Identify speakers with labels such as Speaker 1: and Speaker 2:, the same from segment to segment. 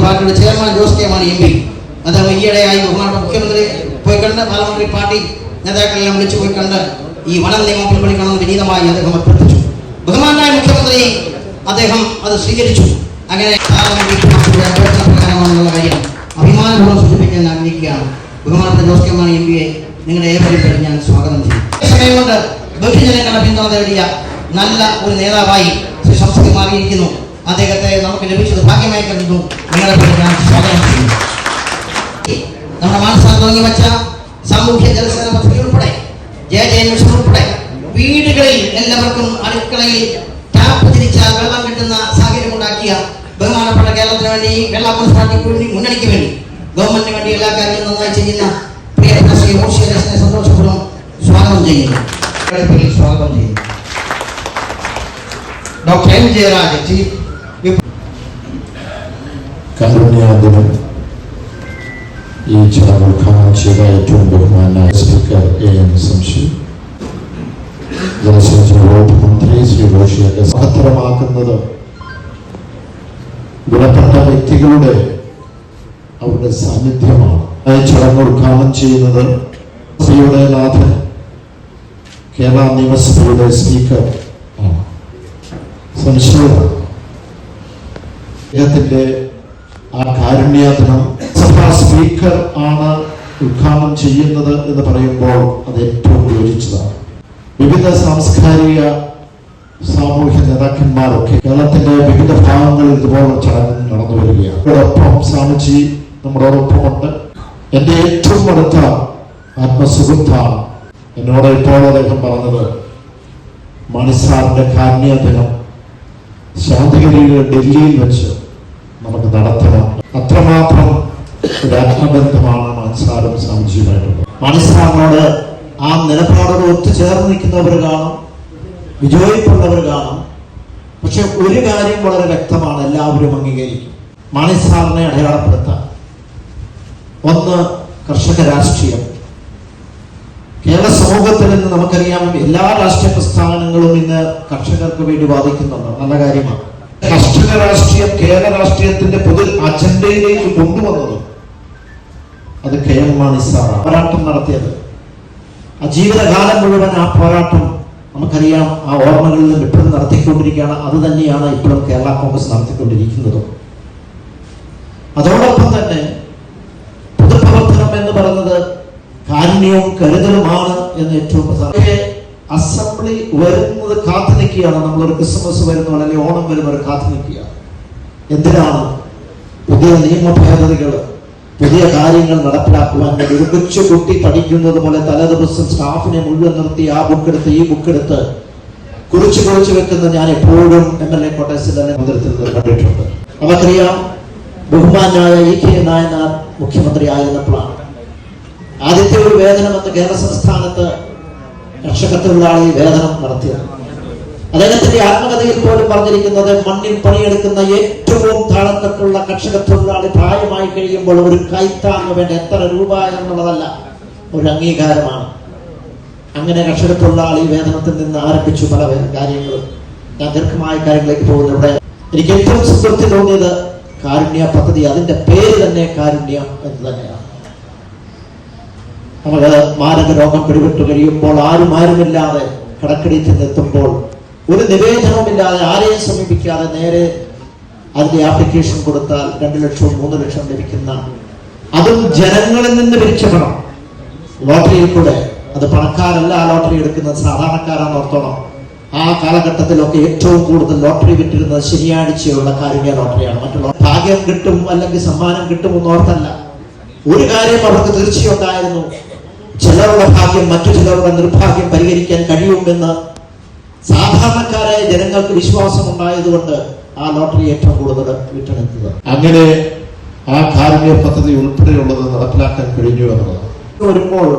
Speaker 1: പാർട്ടിയുടെ chairman Jose K Mani MP. അദ്ദേഹം ഈയിടെയായി ബഹുമാനപ്പെട്ട മുഖ്യമന്ത്രി പോയി കണ്ട് പാർലമെന്ററി പാർട്ടി നേതാക്കളെല്ലാം വിളിച്ചു പോയി കണ്ട് ഈ വനം നിയമം പിൻവലിക്കണമെന്ന് വിനീതമായി അദ്ദേഹം അഭ്യർത്ഥിച്ചു. ബഹുമാനായ മുഖ്യമന്ത്രി അദ്ദേഹം അത് സ്വീകരിച്ചു. അങ്ങനെ പാർലമെന്ററി പാർട്ടിയുടെ അഭ്യർത്ഥന പ്രകാരമാണെന്നുള്ള കാര്യം അഭിമാനപൂർവ്വം സൂചിപ്പിക്കാൻ ഞാൻ ആഗ്രഹിക്കുകയാണ്. ബഹുമാനപ്പെട്ട ജോസ് കെ മാണി MPയെ നിങ്ങളുടെ ഏവരും ഞാൻ സ്വാഗതം ചെയ്യും. സമയം കൊണ്ട് ബഹുജനങ്ങളുടെ പിന്തുണ നേടിയ നല്ല ഒരു നേതാവായി ശ്രീ ശംസുദ്ദീൻ മാറിയിരിക്കുന്നു. അദ്ദേഹത്തെ നമുക്ക് ലഭിച്ചത് ഭാഗ്യമായി കരുതുന്നു. നിങ്ങളെ ഞാൻ സ്വാഗതം ചെയ്യുന്നു. നമ്മുടെ മനസ്സിൽ തുടങ്ങി വെച്ച സാമൂഹ്യ ജലസേന പദ്ധതി ഉൾപ്പെടെ JJ മിഷൻ ഉൾപ്പെടെ വീടുകളിൽ എല്ലാവർക്കും അടുക്കളയിൽ ടാപ്പ് തിരിച്ചാൽ വെള്ളം കിട്ടുന്ന സാഹചര്യം ഉണ്ടാക്കിയ ബഹുമാനപ്പെട്ട കേരളത്തിന് വേണ്ടി കേരള മുനിസിപ്പാലിറ്റി മുന്നണിക്ക് വേണ്ടി ഗവൺമെന്റിന് വേണ്ടി എല്ലാ കാര്യങ്ങളും നന്നായി ചെയ്യുന്ന പ്രിയപ്പെട്ട ശ്രീ ഓഷിയനെ സന്തോഷപൂർവ്വം സ്വാഗതം ചെയ്യുന്നു. സ്വാഗതം ചെയ്യുന്നു. Doctor M. ജയരാജ്
Speaker 2: കാരുണ്യാദിനം ഈ ചടങ്ങ് ഉദ്ഘാടനം ചെയ്ത ഏറ്റവും ബഹുമാനായ സ്പീക്കർ AM ശംസി, ജലസേചന വകുപ്പ് മന്ത്രി ശ്രീ റോഷിയൊക്കെ സഹത്തരമാക്കുന്നത് ഗുണപ്പെട്ട വ്യക്തികളുടെ അവരുടെ സാന്നിധ്യമാണ്. ഈ ചടങ്ങ് ഉദ്ഘാടനം ചെയ്യുന്നത് സഭയുടെ നാഥൻ കേരള നിയമസഭയുടെ സ്പീക്കർ സംശയമാണ്. അദ്ദേഹത്തിന്റെ ആ കാരുണ്യദിനം സഭാ സ്പീക്കർ ആണ് ഉദ്ഘാടനം ചെയ്യുന്നത് എന്ന് പറയുമ്പോൾ അത് ഏറ്റവും യോജിച്ചതാണ്. വിവിധ സാംസ്കാരിക സാമൂഹ്യ നേതാക്കന്മാരൊക്കെ കേരളത്തിന്റെ വിവിധ ഭാഗങ്ങളിൽ ഇതുപോലെ ചടങ്ങ് നടന്നു വരികയാണ്. അതോടൊപ്പം സ്വാമിജി നമ്മളോടൊപ്പമുണ്ട്. എൻ്റെ ഏറ്റവും അടുത്ത ആത്മസുഹൃത്താണ്. എന്നോട് ഇപ്പോൾ അദ്ദേഹം പറഞ്ഞത് മണിസാറിന്റെ കാരുണ്യദിനം ശാന്തിഗിരിയിലെ ഡൽഹിയിൽ വെച്ച് നമുക്ക് നടത്തണം. അത്രമാത്രം ഒരു ആത്മബന്ധമാണ് മണിസാറും സ്വാമിജിയുമായിട്ടുള്ളത്. മണിസാറിനോട് ആ നിലപാടോട് ഒത്തുചേർന്ന് നിൽക്കുന്നവർ കാണും, വിജയിപ്പുള്ളവർ കാണും. പക്ഷെ ഒരു കാര്യം വളരെ വ്യക്തമാണ്, എല്ലാവരും അംഗീകരിക്കും. മണിസാറിനെ അടയാളപ്പെടുത്താൻ ഒന്ന് കർഷക രാഷ്ട്രീയം. കേരള സമൂഹത്തിൽ നിന്ന് നമുക്കറിയാം എല്ലാ രാഷ്ട്രീയ പ്രസ്ഥാനങ്ങളും ഇന്ന് കർഷകർക്ക് വേണ്ടി വാദിക്കുന്നുണ്ട്. നല്ല കാര്യമാണ്. കർഷക രാഷ്ട്രീയം കേരള രാഷ്ട്രീയത്തിന്റെ പൊതു അജണ്ടയിലേക്ക് കൊണ്ടുവന്നത് അത് KM മാണി സാറാണ്. പോരാട്ടം നടത്തിയത് ആ ജീവിതകാലം മുഴുവൻ ആ പോരാട്ടം നമുക്കറിയാം. ആ ഓർമ്മകളിൽ നിന്ന് ഇപ്പോഴും നടത്തിക്കൊണ്ടിരിക്കുകയാണ്. അത് തന്നെയാണ് ഇപ്പോഴും കേരള കോൺഗ്രസ് നടത്തിക്കൊണ്ടിരിക്കുന്നതും. അതോടൊപ്പം തന്നെ പൊതുപ്രവർത്തനം എന്ന് പറയുന്നത് കാരുണ്യവും കരുതലുമാണ് എന്ന് ഏറ്റവും പ്രധാനം. അസംബ്ലി വരുന്നത് കാത്തു നിൽക്കുകയാണ്. നമ്മളൊരു ക്രിസ്മസ് വരുന്ന അല്ലെങ്കിൽ ഓണം വരുന്നവർ കാത്തു നിൽക്കുകയാണ്. എന്തിനാണ്? പുതിയ നിയമ ഭേദഗതികൾ, പുതിയ കാര്യങ്ങൾ നടപ്പിലാക്കുവാൻ വേണ്ടി. ഒരു കൊച്ചു കുട്ടി പഠിക്കുന്നത് പോലെ തലേദിവസം സ്റ്റാഫിനെ മുഴുവൻ നിർത്തി ആ ബുക്കെടുത്ത് ഈ ബുക്കെടുത്ത് കുറിച്ച് വെക്കുന്ന ഞാൻ എപ്പോഴും MLA കോട്ടേഴ്സിൽ തന്നെ മുതിർത്തുന്നത് കണ്ടിട്ടുണ്ട്. നമുക്കറിയാം ബഹുമാനായ E.K. നായനാർ മുഖ്യമന്ത്രി ആയിരുന്നപ്പോഴാണ് ആദ്യത്തെ ഒരു വേതനം എന്ന് കേരള സംസ്ഥാനത്ത് കർഷക തൊഴിലാളി വേതനം നടത്തിയത്. അദ്ദേഹത്തിന്റെ ആത്മകഥയിൽ പോലും പറഞ്ഞിരിക്കുന്നത് മണ്ണിൽ പണിയെടുക്കുന്ന ഏറ്റവും താഴെത്തട്ടുള്ള കർഷക തൊഴിലാളി പ്രായമായി കഴിയുമ്പോൾ ഒരു കൈത്താങ്ങ് വേണ്ട എത്ര രൂപ എന്നുള്ളതല്ല, ഒരു അംഗീകാരമാണ്. അങ്ങനെ കർഷക തൊഴിലാളി വേതനത്തിൽ നിന്ന് ആരംഭിച്ചു പല കാര്യങ്ങളും. ഞാൻ ദീർഘമായ കാര്യങ്ങളിലേക്ക് പോകുന്നവിടെ എനിക്ക് ഏറ്റവും സംതൃപ്തി തോന്നിയത് കാരുണ്യ പദ്ധതി. അതിന്റെ പേര് തന്നെ കാരുണ്യം എന്ന് തന്നെയാണ്. നമുക്ക് മാരക രോഗം പിടിപെട്ടു കഴിയുമ്പോൾ ആരുമില്ലാതെ കടക്കടിയിൽ ചെന്നെത്തുമ്പോൾ ഒരു നിവേദനവുമില്ലാതെ ആരെയും സമീപിക്കാതെ നേരെ അതിന്റെ ആപ്ലിക്കേഷൻ കൊടുത്താൽ 2 ലക്ഷവും 3 ലക്ഷവും ലഭിക്കുന്ന, അതും ജനങ്ങളിൽ നിന്ന് പിരിച്ച പണം ലോട്ടറിയിൽ കൂടെ. അത് പണക്കാരല്ല ആ ലോട്ടറി എടുക്കുന്നത്, സാധാരണക്കാരാണ് ഓർത്തോണം. ആ കാലഘട്ടത്തിലൊക്കെ ഏറ്റവും കൂടുതൽ ലോട്ടറി വിറ്റിരുന്നത് ശനിയാഴ്ചയുള്ള കാരുണ്യ ലോട്ടറിയാണ്. മറ്റുള്ള ഭാഗ്യം കിട്ടും അല്ലെങ്കിൽ സമ്മാനം കിട്ടുമെന്ന് ഓർത്തല്ല. ഒരു കാര്യം അവർക്ക് തീർച്ചയുണ്ടായിരുന്നു, ചിലരുടെ ഭാഗ്യം മറ്റു ചിലരുടെ നിർഭാഗ്യം പരിഹരിക്കാൻ കഴിയുമെന്ന് സാധാരണക്കാരായ ജനങ്ങൾക്ക് വിശ്വാസം ഉണ്ടായതുകൊണ്ട് ആ ലോട്ടറി ഏറ്റവും കൂടുതൽ വിറ്റെടുത്തത്. അങ്ങനെ ആ കാരുണ്യ പദ്ധതി ഉൾപ്പെടെയുള്ളത് നടപ്പിലാക്കാൻ കഴിഞ്ഞു എന്നുള്ളതാണ്. വരുമ്പോൾ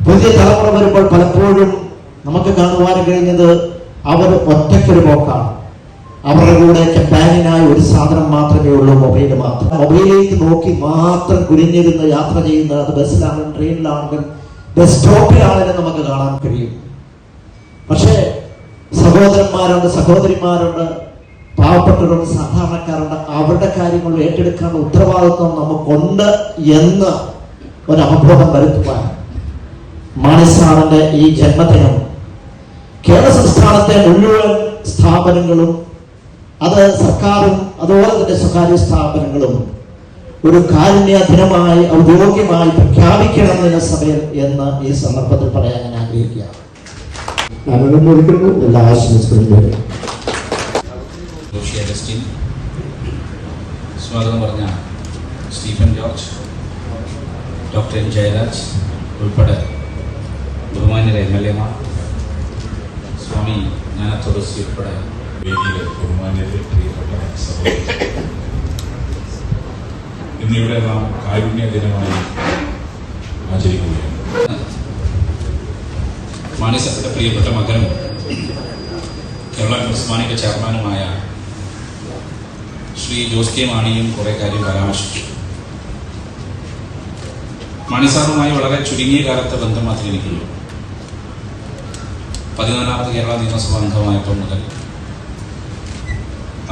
Speaker 2: പുതിയ തലമുറ വരുമ്പോൾ പലപ്പോഴും നമുക്ക് കാണുവാൻ കഴിഞ്ഞത് അവർ ഒറ്റയ്ക്കൊരു പോക്കാണ്. അവരുടെ കൂടെ കമ്പാനിയനായ ഒരു സാധനം മാത്രമേ ഉള്ളൂ, മൊബൈൽ മാത്രം. മൊബൈലിലേക്ക് നോക്കി മാത്രം കുനിഞ്ഞിരുന്ന് യാത്ര ചെയ്യുന്നത്, അത് ബസ്സിലാണെങ്കിലും ട്രെയിനിലാണെങ്കിലും ബസ് സ്റ്റോപ്പിലാണെങ്കിലും നമുക്ക് കാണാൻ കഴിയും. പക്ഷേ സഹോദരന്മാരുണ്ട്, സഹോദരിമാരുണ്ട്, പാവപ്പെട്ടവരുടെ സാധാരണക്കാരുടെ അവരുടെ കാര്യങ്ങൾ ഏറ്റെടുക്കാനുള്ള ഉത്തരവാദിത്വം നമുക്കുണ്ട് എന്ന് ഒരു അവബോധം വരുത്തുവാൻ മാണിസാറിന്റെ ഈ ജന്മദിനം കേരള സംസ്ഥാനത്തെ മുഴുവൻ സ്ഥാപനങ്ങളും, അത് സർക്കാരും അതുപോലെ തന്നെ സ്വകാര്യ സ്ഥാപനങ്ങളും ഒരു കാരുണ്യ ദിനമായി ഔദ്യോഗികമായി പ്രഖ്യാപിക്കണമെന്ന സമയം എന്ന് ഈ സന്ദർഭത്തിൽ പറയാൻ ഞാൻ ആഗ്രഹിക്കുകയാണ്. എല്ലാ ആശംസകളും.
Speaker 3: സ്വാഗതം പറഞ്ഞ Stephen George, doctor N Jayaraj ഉൾപ്പെടെ ബഹുമാന്യരെ MLA-മാർ, സ്വാമി ജ്ഞാനതുളസി ഉൾപ്പെടെ
Speaker 4: വേദിയിലെ ബഹുമാന്യരെ, പ്രിയപ്പെട്ട സഹോദരൻ, ഇന്നിവിടെ നാം കാരുണ്യ ദിനമായി ആചരിക്കുകയാണ്.
Speaker 3: മാണിസാറിന്റെ പ്രിയപ്പെട്ട മകനും കേരള ക്രിസ്ത്യാനിയുടെ ചെയർമാനുമായ ശ്രീ ജോസ് കെ മാണിയും കുറെ കാര്യം പരാമർശിച്ചു. മാണിസാറുമായി വളരെ ചുരുങ്ങിയ കാലത്തെ ബന്ധം മാത്രമേ എനിക്കുള്ളൂ. 14ാമത് കേരള നിയമസഭാ അംഗമായപ്പോൾ മുതൽ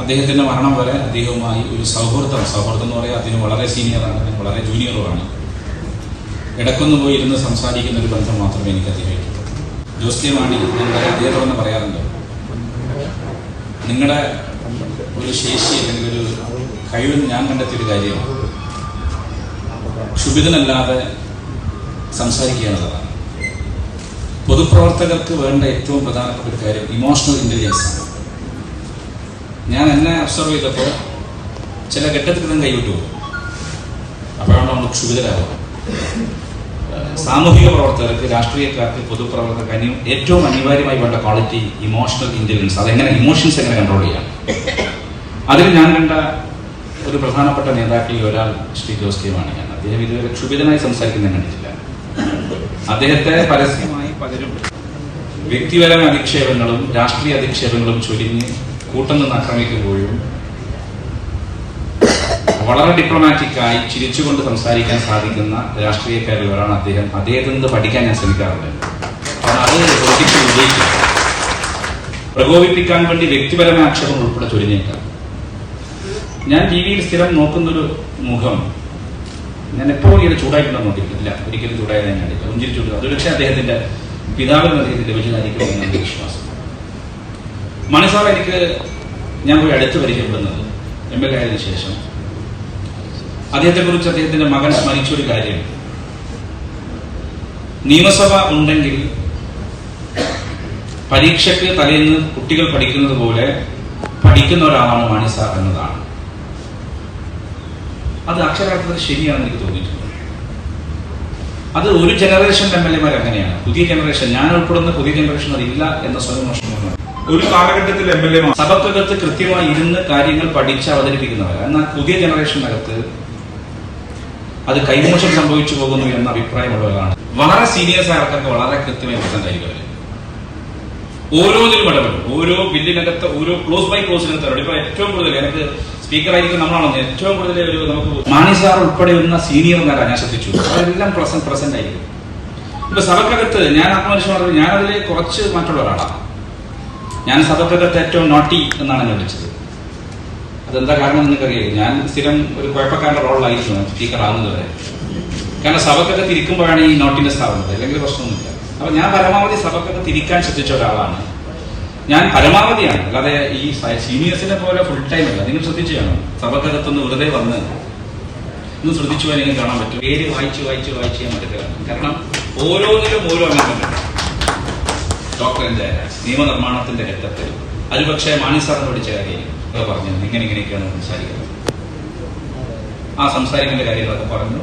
Speaker 3: അദ്ദേഹത്തിന്റെ മരണം വരെ അദ്ദേഹവുമായി ഒരു സൗഹൃദം എന്ന് പറയാൻ അതിന് വളരെ സീനിയറാണ്, അതിന് വളരെ ജൂനിയറുമാണ്. ഇടക്കൊന്ന് പോയി ഇരുന്ന് സംസാരിക്കുന്ന ഒരു ബന്ധം മാത്രമേ എനിക്ക് അദ്ദേഹമായിട്ടുള്ളൂ. ജോസ് കെ മാണി, ഞാൻ അദ്ദേഹത്തോടെന്ന് പറയാറുണ്ട്, നിങ്ങളുടെ ഒരു ശേഷി അല്ലെങ്കിൽ ഒരു കഴിവെന്ന് ഞാൻ കണ്ടെത്തിയൊരു കാര്യമാണ് ക്ഷുഭിതനല്ലാതെ സംസാരിക്കുക എന്നുള്ളതാണ്. പൊതുപ്രവർത്തകർക്ക് വേണ്ട ഏറ്റവും പ്രധാനപ്പെട്ട ഒരു കാര്യം ഇമോഷണൽ ഇന്റലിജൻസ് ആണ്. ഞാൻ എന്നെ ഒബ്സർവ് ചെയ്തപ്പോൾ ചില ഘട്ടത്തിൽ നിന്ന് കൈവിട്ടു പോകും. അപ്പോഴാണ് നമ്മൾ ക്ഷുഭിതരാകുക. സാമൂഹിക പ്രവർത്തകർക്ക്, രാഷ്ട്രീയക്കാർക്ക്, പൊതുപ്രവർത്തകർക്ക് ഏറ്റവും അനിവാര്യമായി വേണ്ട ക്വാളിറ്റി ഇമോഷണൽ ഇന്റലിജൻസ്. അതെങ്ങനെ ഇമോഷൻസ് എങ്ങനെ കൺട്രോൾ ചെയ്യാം. അതിൽ ഞാൻ കണ്ട ഒരു പ്രധാനപ്പെട്ട നേതാക്കളിൽ ഒരാൾ ശ്രീ ജോസ് കെ മാണിയാണ്. അദ്ദേഹം ഇതുവരെ ക്ഷുഭിതനായി സംസാരിക്കുന്നത് കണ്ടിട്ടില്ല. അദ്ദേഹത്തെ പരസ്യമായി പലരും വ്യക്തിപരമായ അധിക്ഷേപങ്ങളും രാഷ്ട്രീയ അധിക്ഷേപങ്ങളും ചൊരിഞ്ഞ് കൂട്ടം നിന്ന് ആക്രമിക്കുമ്പോഴും വളരെ ഡിപ്ലോമാറ്റിക്കായി ചിരിച്ചുകൊണ്ട് സംസാരിക്കാൻ സാധിക്കുന്ന രാഷ്ട്രീയക്കാരിൽ ഒരാളാണ് അദ്ദേഹം. അദ്ദേഹത്തിൽ നിന്ന് പഠിക്കാൻ ഞാൻ ശ്രമിക്കാറുണ്ട്. കാരണം അത് പൊളിറ്റിക്സിൽ വിജയിക്കും. പ്രകോപിപ്പിക്കാൻ വേണ്ടി വ്യക്തിപരമായ ആക്ഷേപം ഉൾപ്പെടെ ചൊരിഞ്ഞേക്കാം. ഞാൻ ടിവിയിൽ സ്ഥിരം നോക്കുന്നൊരു മുഖം, ഞാൻ എപ്പോഴും ഇങ്ങനെ ചൂടായിട്ടുണ്ടെന്ന് നോക്കിയിട്ടില്ല, ഒരിക്കലും ചൂടായത് ഞാൻ കണ്ടില്ല. പുഞ്ചിരിച്ചു. അതൊരുപക്ഷെ അദ്ദേഹത്തിന്റെ പിതാവിനും അദ്ദേഹത്തിന്റെ ലഭിച്ചതായിരിക്കും എന്റെ വിശ്വാസം. മാണിസാർ എനിക്ക് ഞാൻ പോയി അടുത്ത് പരിചയപ്പെടുന്നത് MLA ആയതിനു ശേഷം അദ്ദേഹത്തെ കുറിച്ച് അദ്ദേഹത്തിന്റെ മകൻ സ്മരിച്ചൊരു കാര്യം, നിയമസഭ ഉണ്ടെങ്കിൽ പരീക്ഷയ്ക്ക് തലേന്ന് കുട്ടികൾ പഠിക്കുന്നത് പോലെ പഠിക്കുന്ന ഒരാളാണ് മാണിസാർ എന്നതാണ്. അത് അക്ഷരാർത്ഥത്തിൽ ശരിയാണെന്ന് എനിക്ക് തോന്നിയിട്ടുണ്ട്. അത് ഒരു ജനറേഷൻ MLA-മാർ അങ്ങനെയാണ്. പുതിയ ജനറേഷൻ, ഞാൻ ഉൾപ്പെടുന്ന പുതിയ ജനറേഷൻ അതില്ല എന്ന സ്വയം മോശമാണ്.
Speaker 4: ഒരു കാലഘട്ടത്തിൽ MLA-മാർ
Speaker 3: സഭക്കകത്ത് കൃത്യമായി ഇരുന്ന് കാര്യങ്ങൾ പഠിച്ച് അവതരിപ്പിക്കുന്നവർ. എന്നാൽ പുതിയ ജനറേഷനകത്ത് അത് കൈമോശം സംഭവിച്ചു പോകുന്നു എന്ന അഭിപ്രായമുള്ളവരാണ്. വളരെ സീനിയേഴ്സ് ആയ ആൾക്കാർക്ക് വളരെ കൃത്യമായി പ്രസന്റ് ആയിരിക്കും. ഓരോന്നിലും ഇടപെടും. ഓരോ ബില്ലിനകത്ത് ഓരോ ക്ലോസ് ബൈ ക്ലോസിനകത്ത് ഇപ്പൊ ഏറ്റവും കൂടുതൽ എനിക്ക് സ്പീക്കറായിരിക്കും നമ്മളാണെന്ന് ഏറ്റവും കൂടുതൽ ഒരു നമുക്ക് മാണിസാർ ഉൾപ്പെടെ വരുന്ന സീനിയർ എന്നല്ല ഞാൻ ശ്രദ്ധിച്ചു. അവരെല്ലാം പ്രസന്റ് ആയിരിക്കും. ഇപ്പൊ സഭക്കകത്ത് ഞാൻ ആത്മവിശ്വാസം ഞാനതിൽ കുറച്ച് മറ്റുള്ള ഒരാളാണ്. ഞാൻ സഭക്കകത്ത് ഏറ്റവും നോട്ടി എന്നാണ് ഞാൻ വിളിച്ചത്. അതെന്താ കാരണം നിങ്ങൾക്കറിയാം. ഞാൻ സ്ഥിരം ഒരു കുഴപ്പക്കാരുടെ റോളിലായിരിക്കും സ്പീക്കർ ആകുന്നത് വരെ. കാരണം സഭക്കകത്ത് ഇരിക്കുമ്പോഴാണ് ഈ നോട്ടിനെസ് ആവുന്നത്, അല്ലെങ്കിൽ പ്രശ്നമൊന്നുമില്ല. അപ്പൊ ഞാൻ പരമാവധി സഭക്കകത്ത് ഇരിക്കാൻ ശ്രദ്ധിച്ച ഒരാളാണ്. ഞാൻ പരമാവധിയാണ്, അല്ലാതെ ഈ സീനിയേഴ്സിനെ പോലെ ഫുൾ ടൈം അല്ല. നിങ്ങൾ ശ്രദ്ധിച്ചു കാണും. സഭക്കകത്തൊന്ന് വെറുതെ വന്ന് ഒന്ന് ശ്രദ്ധിച്ചു പോയാൽ നിങ്ങൾക്ക് കാണാൻ പറ്റും. പേര് വായിച്ച് ചെയ്യാൻ പറ്റില്ല. കാരണം ഓരോന്നിലും ഓരോ അംഗങ്ങളുണ്ട്. ഡോക്ടർ എൻ ജയരാജ് നിയമനിർമ്മാണത്തിന്റെ ഘട്ടത്തിൽ അത് പക്ഷേ മാണിസാറിന് പഠിച്ച കാര്യം പറഞ്ഞു, ഇങ്ങനെയൊക്കെയാണ് സംസാരിക്കുന്നത്. ആ സംസാരിക്കേണ്ട കാര്യങ്ങളൊക്കെ പറഞ്ഞു.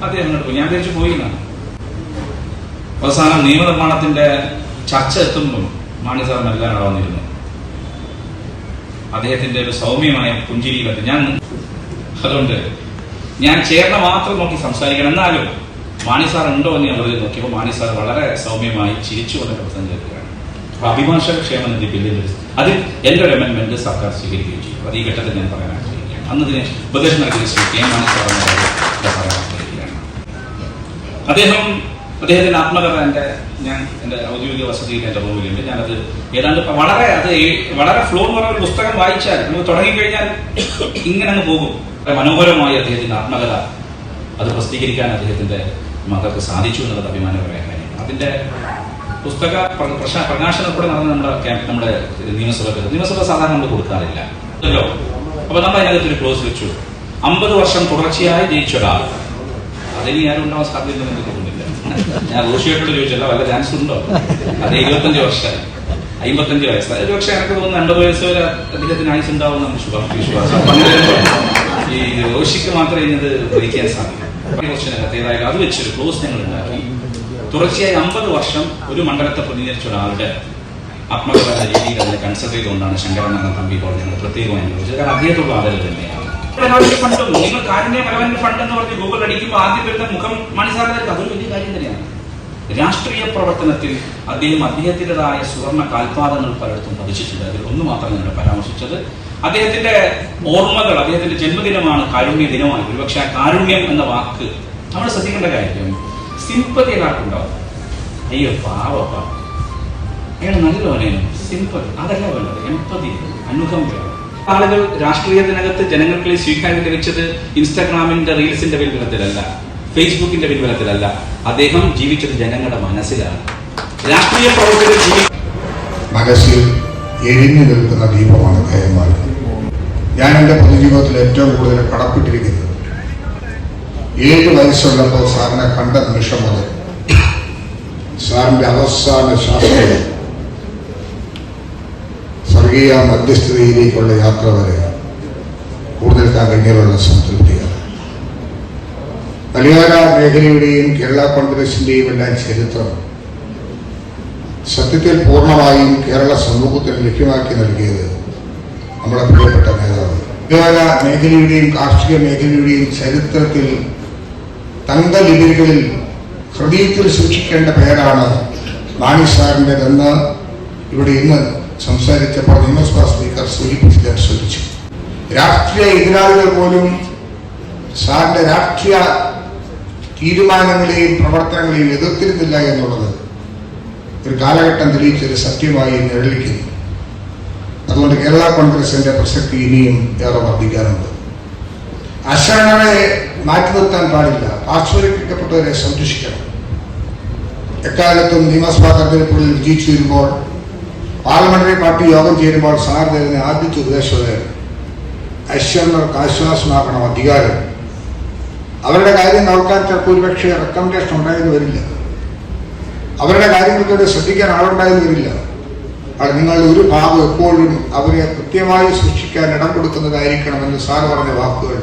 Speaker 3: അദ്ദേഹം ഞാൻ തിരിച്ചു പോയിന്നാണ്. അവസാനം നിയമനിർമ്മാണത്തിന്റെ ചർച്ച എത്തുമ്പോൾ മാണിസാർ മെല്ലാണ് വന്നിരുന്നു. അദ്ദേഹത്തിന്റെ ഒരു സൗമ്യമായ പുഞ്ചിരിയിലെത്തി. അതുകൊണ്ട് ഞാൻ ചേർന്ന മാത്രം നോക്കി സംസാരിക്കണം. എന്നാലും മാണിസാർ ഉണ്ടോ എന്ന് ഞാൻ വെറുതെ നോക്കിയപ്പോൾ മാണിസാർ വളരെ സൗമ്യമായി ചിരിച്ചുകൊണ്ട് പ്രസംഗിക്കുകയാണ്. അപ്പൊ അഭിഭാഷക ക്ഷേമ നിധി ബില്ലിൽ അതിൽ എന്റെ ഒരു അമെന്റ്മെന്റ് സർക്കാർ സ്വീകരിക്കുകയും ചെയ്യും. അത് ഈ ഘട്ടത്തിൽ ഞാൻ പറയാൻ ആഗ്രഹിക്കുകയാണ്. അന്നതിന് ഉപദേശം നൽകിയ ശ്രീ കെ മാണിസാർ പറയാൻ ആഗ്രഹിക്കുകയാണ്. അദ്ദേഹം അദ്ദേഹത്തിന്റെ ആത്മകഥ എൻ്റെ ഔദ്യോഗിക വസതിയിൽ എൻ്റെ റൂമിലുണ്ട്. ഞാനത് ഏതാണ്ട് വളരെ ഫ്ലോ എന്ന് പറഞ്ഞ ഒരു പുസ്തകം വായിച്ചാൽ നമുക്ക് തുടങ്ങിക്കഴിഞ്ഞാൽ ഇങ്ങനെ അങ്ങ് പോകും. മനോഹരമായി അദ്ദേഹത്തിന്റെ ആത്മകഥ അത് പ്രസിദ്ധീകരിക്കാൻ അദ്ദേഹത്തിന്റെ മകൾക്ക് സാധിച്ചു എന്നുള്ളത് അഭിമാനകരമായ കാര്യം. അതിന്റെ പുസ്തക പ്രകാശനം കൂടെ നടന്ന നമ്മുടെ നിയമസഭ സാധാരണ നമ്മൾ കൊടുക്കാറില്ല അല്ലോ. അപ്പൊ നമ്മൾ അതിനകത്ത് ഒരു ക്ലോസ് വെച്ചു. 50 വർഷം തുടർച്ചയായി ജയിച്ച ഒരാൾ, അതിന് ആരും ഉണ്ടാവാൻ സാധ്യതയില്ലെന്ന് എനിക്ക് തോന്നുന്നില്ല. ഞാൻ റോഷിയായിട്ടോട് ചോദിച്ചല്ല വല്ല ചാൻസ് ഉണ്ടോ? അത് 25 വർഷമായി, 55 വയസ്സ്. ഒരു പക്ഷേ എനിക്ക് തോന്നുന്നു 50 വയസ്സ് വരെ അദ്ദേഹത്തിന് ആയുസ് ഉണ്ടാവും എന്നാണ് വിശ്വാസം. ഈ റോഷിക്ക് മാത്രമേ ഇത് ഭരിക്കാൻ സാധിക്കൂ. ഏതായാലും അത് വെച്ചൊരു ക്ലോസ് ഞങ്ങൾ ഉണ്ടാക്കി. തുടർച്ചയായി 50 വർഷം ഒരു മണ്ഡലത്തെ പ്രതിനിധീകരിച്ച ഒരാളുടെ ആത്മകഥ രീതിയിൽ അതിനെ കൺസിഡർ ചെയ്തുകൊണ്ടാണ് ശങ്കരനാഥൻ തമ്പി കോടതി ഞങ്ങൾ പ്രത്യേകമായി ചോദിച്ചത്. കാരണം അദ്ദേഹത്തുള്ള ആളുകൾ തന്നെയാണ്. ഫണ്ടും നിങ്ങൾ കാരുണ്യ മലവന്റെ ഫണ്ട് എന്ന് പറഞ്ഞ് ഗൂഗിൾ അടിക്കുമ്പോൾ ആദ്യം വരുന്ന മുഖം മണിസാറിലേക്ക് അതൊരു വലിയ കാര്യം തന്നെയാണ്. രാഷ്ട്രീയ പ്രവർത്തനത്തിൽ അദ്ദേഹത്തിൻ്റെതായ സുവർണ്ണ കാൽപാദങ്ങൾ പലയിടത്തും പതിച്ചിട്ടുണ്ട്. അതിൽ ഒന്ന് മാത്രം ഞങ്ങൾ പരാമർശിച്ചത് അദ്ദേഹത്തിന്റെ ഓർമ്മകൾ. അദ്ദേഹത്തിന്റെ ജന്മദിനമാണ് കാരുണ്യ ദിനമായി. ഒരുപക്ഷെ ആ കാരുണ്യം എന്ന വാക്ക് നമ്മൾ ശ്രദ്ധിക്കേണ്ട കാര്യം, സിമ്പതി ഒരാൾക്കുണ്ടാവും. അയ്യോ പാവപ്പ, അയാൾ നല്ലോനേനും സിമ്പതി അതല്ല വേണ്ടത്, എമ്പതി, അനുകമ്പ. ആളുകൾ രാഷ്ട്രീയത്തിനകത്ത് ജനങ്ങൾക്ക് സ്വീകാര്യം ലഭിച്ചത് ഇൻസ്റ്റാഗ്രാമിന്റെ റീൽസിന്റെ പിൻബലത്തിലല്ല, ഫേസ്ബുക്കിന്റെ പിൻബലത്തിലല്ല. അദ്ദേഹം ജീവിച്ചത് ജനങ്ങളുടെ മനസ്സിലാണ്. രാഷ്ട്രീയ പ്രവർത്തകർ
Speaker 5: മനസ്സിൽ എരിഞ്ഞു നിൽക്കുന്ന ദീപമാണ് കയമാർ. ഞാൻ എൻ്റെ പൊതുജീവിതത്തിൽ ഏറ്റവും കൂടുതൽ കടപ്പെട്ടിരിക്കുന്നത് 7 വയസ്സുള്ളപ്പോൾ സാറിനെ കണ്ട നിമിഷം മുതൽ സാറിന്റെ അവസാന ശാസ്ത്രീയ സ്വർഗീയ മധ്യസ്ഥതയിലേക്കുള്ള യാത്ര വരെ കൂടുതൽ കഴിഞ്ഞുള്ള സംതൃപ്തിയാണ്. മലയാള മേഖലയുടെയും കേരള കോൺഗ്രസിന്റെയും എല്ലാം ചരിത്രം സത്യത്തിൽ പൂർണ്ണമായും കേരള സമൂഹത്തിന് ലഭ്യമാക്കി നൽകിയത് നമ്മുടെ പ്രിയപ്പെട്ട നേതാവ്. മലയാള മേഖലയുടെയും കാർഷിക മേഖലയുടെയും ചരിത്രത്തിൽ തങ്കലിപികളിൽ ഹൃദയത്തിൽ സൂക്ഷിക്കേണ്ട പേരാണ് മാണി സാറിൻ്റെതെന്ന് ഇവിടെ ഇന്ന് സംസാരിച്ചപ്പോൾ നിയമസഭാ സ്പീക്കർ സൂചിപ്പിച്ച് ശ്രദ്ധിച്ചു. രാഷ്ട്രീയ എതിരാളികൾ പോലും സാറിന്റെ രാഷ്ട്രീയ തീരുമാനങ്ങളെയും പ്രവർത്തനങ്ങളെയും എതിർത്തിരുന്നില്ല എന്നുള്ളത് ഒരു കാലഘട്ടം തെളിയിച്ചൊരു സത്യമായി നിഴലിക്കുന്നു. അതുകൊണ്ട് കേരള കോൺഗ്രസിന്റെ പ്രസക്തി ഇനിയും ഏറെ വർദ്ധിക്കാറുണ്ട്. അശരണരെ മാറ്റി നിർത്താൻ പാടില്ല, പാർശ്വവൽക്കരിക്കപ്പെട്ടവരെ സംരക്ഷിക്കണം. എക്കാലത്തും നിയമസഭാ തെരഞ്ഞെടുപ്പുകളിൽ വിജയിച്ചു വരുമ്പോൾ പാർലമെന്ററി പാർട്ടി യോഗം ചേരുമ്പോൾ സാർ തരുന്ന ആദ്യത്തെ ഉപദേശം അശരണർക്ക് ആശ്വാസമാക്കണം അധികാരം. അവരുടെ കാര്യം നോക്കാൻ ചിലപ്പോൾ ഒരുപക്ഷെ റെക്കമെൻഡേഷൻ ഉണ്ടായെന്ന് വരില്ല, അവരുടെ കാര്യങ്ങൾക്ക് ശ്രദ്ധിക്കാൻ ആളുണ്ടായെന്ന് വരില്ല. അത് നിങ്ങളുടെ ഒരു ഭാഗം എപ്പോഴും അവരെ കൃത്യമായി സൂക്ഷിക്കാൻ ഇടം കൊടുക്കുന്നതായിരിക്കണമെന്ന് സാർ പറഞ്ഞ വാക്കുകൾ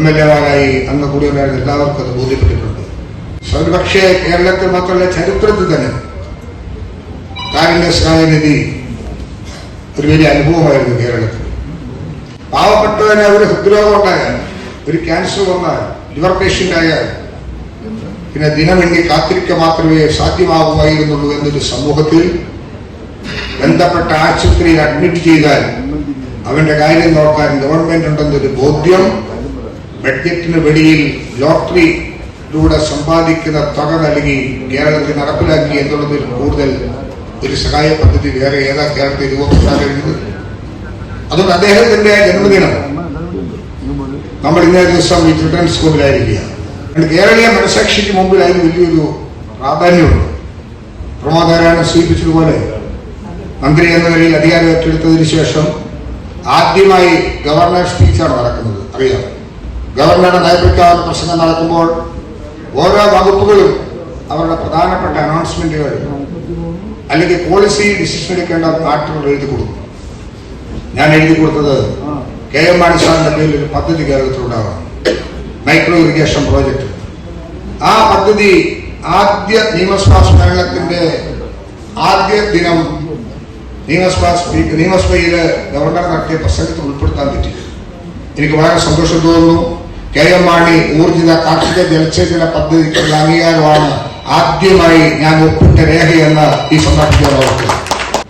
Speaker 5: MLA-മാരായി അന്ന് കൂടി ഉണ്ടായിരുന്ന എല്ലാവർക്കും അത് ബോധ്യപ്പെട്ടിട്ടുണ്ട്. ഒരുപക്ഷെ കേരളത്തിൽ മാത്രമല്ല ചരിത്രത്തിൽ തന്നെ കാരുണ്യ സഹായനിധി ഒരു വലിയ അനുഭവമായിരുന്നു കേരളത്തിൽ. പാവപ്പെട്ടവന് ഒരു ഹൃദ്രോഗം ഉണ്ടായാൽ, ഒരു ക്യാൻസർ വന്നാൽ, ലിവർ പേഷ്യന്റ് ആയാൽ പിന്നെ ദിനമെണ്ണി കാത്തിരിക്കുക മാത്രമേ സാധ്യമാകുമായിരുന്നുള്ളൂ എന്നൊരു സമൂഹത്തിൽ ബന്ധപ്പെട്ട ആശുപത്രിയിൽ അഡ്മിറ്റ് ചെയ്താൽ അവന്റെ കാര്യം നോക്കാൻ ഗവൺമെന്റ് ഉണ്ടെന്നൊരു ബോധ്യം ബഡ്ജറ്റിന് വെളിയിൽ ലോട്ടറിയിലൂടെ സമ്പാദിക്കുന്ന തുക നൽകി കേരളത്തിൽ നടപ്പിലാക്കി എന്നുള്ളതിൽ കൂടുതൽ ഒരു സഹായ പദ്ധതി വേറെ ഏതാ കേരളത്തിൽ രൂപപ്പെടാൻ കഴിഞ്ഞത്? അതുകൊണ്ട് അദ്ദേഹത്തിന്റെ ജന്മദിനം നമ്മൾ ഇന്നേ ദിവസം ഈ ചിൽഡ്രൻസ് സ്കൂളിലായിരിക്കുക. കേരളീയ മനസാക്ഷിക്ക് മുമ്പിൽ അതിന് വലിയൊരു പ്രാധാന്യമുണ്ട്. പ്രമോദാരാണ് സൂചിപ്പിച്ചതുപോലെ മന്ത്രി എന്ന നിലയിൽ അധികാരം ഏറ്റെടുത്തതിന് ശേഷം ആദ്യമായി ഗവർണർ സ്പീച്ചാണ് നടക്കുന്നത്. അറിയാം, ഗവർണറുടെ നയപ്രഖ്യാപന പ്രസംഗം നടക്കുമ്പോൾ ഓരോ വകുപ്പുകളും അവരുടെ പ്രധാനപ്പെട്ട അനൗൺസ്മെന്റുകൾ അല്ലെങ്കിൽ പോളിസി ഡിസിഷൻ എടുക്കേണ്ട മാറ്റങ്ങൾ എഴുതി കൊടുക്കും. ഞാൻ എഴുതി കൊടുത്തത് KM മാണി സാറിന്റെ പേരിൽ ഒരു പദ്ധതി കേരളത്തിലുണ്ടാകണം, മൈക്രോ ഇറിഗേഷൻ പ്രോജക്റ്റ്. ആ പദ്ധതി ആദ്യ നിയമസഭാ സമ്മേളനത്തിന്റെ ആദ്യ ദിനം നിയമസഭയില് ഗവർണർ നടത്തിയ പ്രസംഗത്തിൽ ഉൾപ്പെടുത്താൻ പറ്റി. എനിക്ക് വളരെ സന്തോഷം തോന്നുന്നു. KM മാണി ഊർജിത കാർഷിക ജലസേചന പദ്ധതിക്കുള്ള അംഗീകാരമാണ് ആദ്യമായി ഞാൻ ഒപ്പിട്ട രേഖയെന്ന് ഈ സന്ദർഭത്തിൽ ഓർക്കുക.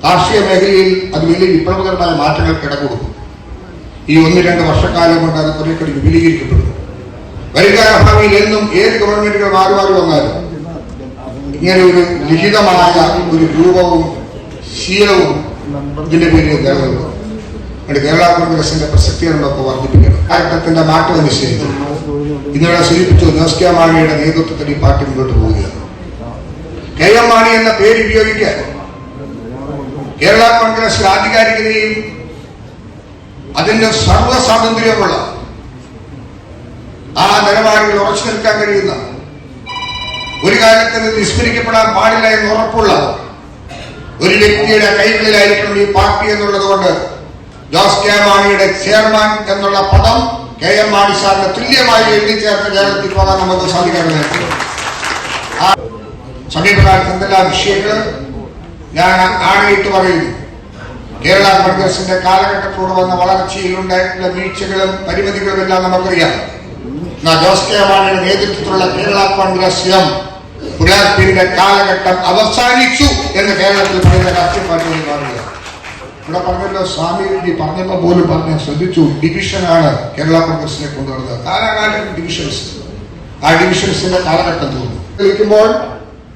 Speaker 5: കാർഷിക മേഖലയിൽ അത് വലിയ വിപ്ലവകരമായ മാറ്റങ്ങൾക്ക് ഇടകൊടുക്കും. ഈ 1-2 വർഷക്കാലം കൊണ്ട് അത് കുറേക്കൂടി വിപുലീകരിക്കപ്പെടും. വരുകാല ഭാവിയിൽ എന്നും ഏത് ഗവൺമെന്റുകൾ മാറി മാറി വന്നാലും ഇങ്ങനെ ഒരു ലിഖിതമായ ഒരു രൂപവും ശീലവും ഇതിന്റെ പേരിൽ കേരളമുണ്ട്. കേരള കോൺഗ്രസിന്റെ പ്രസക്തികളൊക്കെ വർദ്ധിപ്പിക്കണം. കാലഘട്ടത്തിന്റെ മാറ്റം നിശ്ചയിച്ചു. ഇന്നിവിടെ സൂചിപ്പിച്ചു, ജോസ് കെ മാണിയുടെ നേതൃത്വത്തിൽ ഈ പാർട്ടി മുന്നോട്ട് പോവുകയാണ്. കെ എം മാണി എന്ന പേര് ഉപയോഗിക്കാൻ കേരള കോൺഗ്രസ് ആധികാരികതയും അതിന്റെ സർവ്വ സ്വാതന്ത്ര്യമുള്ള ആ നിലപാടുകൾ ഉറച്ചു നിൽക്കാൻ കഴിയുന്ന, ഒരു കാലത്ത് ഇത് വിസ്മരിക്കപ്പെടാൻ പാടില്ല എന്ന് ഉറപ്പുള്ള ഒരു വ്യക്തിയുടെ കൈകളിലായിരിക്കണം ഈ പാർട്ടി എന്നുള്ളത് കൊണ്ട് ജോസ് കെ മാണിയുടെ ചെയർമാൻ എന്നുള്ള പദം കെ എം മാണി സാറിന് തുല്യമായി എഴുതിച്ചേർത്ത് കേരളത്തിൽ പോകാൻ നമുക്ക് സാധിക്കാറുണ്ട്. ആ സമീപകാലത്ത് എന്തെല്ലാം വിഷയങ്ങൾ ഞാൻ ആണയിട്ട് പറയുന്നു. കേരള കോൺഗ്രസിന്റെ കാലഘട്ടത്തോട് വന്ന വളർച്ചയിലുണ്ടായിട്ടുള്ള വീഴ്ചകളും പരിമിതികളും എല്ലാം നമുക്കറിയാം. ജോസ് കെ മാണിയുടെ നേതൃത്വത്തിലുള്ള കേരള കോൺഗ്രസ് പുരാത്തിന്റെ കാലഘട്ടം അവസാനിച്ചു എന്ന് കേരളത്തിൽ പറയുന്ന രാഷ്ട്രീയ പാർട്ടികൾ മാറുക. ഇവിടെ പറഞ്ഞല്ലോ, സ്വാമി പറഞ്ഞപ്പോ പോലും പറഞ്ഞ ശ്രദ്ധിച്ചു, ഡിവിഷനാണ് കേരള കോൺഗ്രസിനെ കൊണ്ടുവരുന്നത്. കാലാകാലം ഡിവിഷൻസ്, ആ ഡിവിഷൻസിന്റെ കാലഘട്ടം തോന്നുന്നു. കളിക്കുമ്പോൾ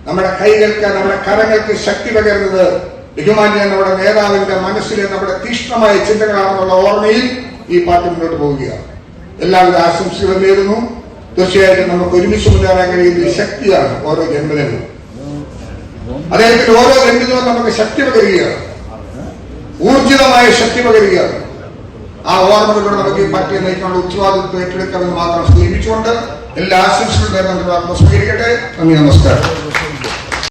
Speaker 5: നമ്മുടെ കൈകൾക്ക്, നമ്മുടെ കരങ്ങൾക്ക് ശക്തി പകരുന്നത് ബഹുമാന്യ നമ്മുടെ നേതാവിന്റെ മനസ്സിലെ നമ്മുടെ തീക്ഷ്ണമായ ചിന്തകളാണെന്നുള്ള ഓർമ്മയിൽ ഈ പാർട്ടി മുന്നോട്ട് പോവുകയാണ്. എല്ലാവിധ ആശംസകളും നേരുന്നു. തീർച്ചയായിട്ടും നമുക്ക് ഒരുമിച്ച് മുന്നേറാൻ കഴിയുന്ന ശക്തിയാണ് ഓരോ ജന്മദിനവും. അദ്ദേഹത്തിന്റെ ഓരോ ജന്മദിനവും നമുക്ക് ശക്തി പകരുകയാണ്, ഊർജിതമായ ശക്തി പകരുകയാണ്. ആ ഓർമ്മകളിലൂടെ നമുക്ക് ഈ പാർട്ടിയെ നയിക്കാനുള്ള ഉത്തരവാദിത്വം ഏറ്റെടുക്കാമെന്ന് മാത്രം സൂചിപ്പിച്ചുകൊണ്ട് എല്ലാ ആശംസകളും നേർന്നുകൊണ്ട് സ്വീകരിക്കട്ടെ. നന്ദി, നമസ്കാരം.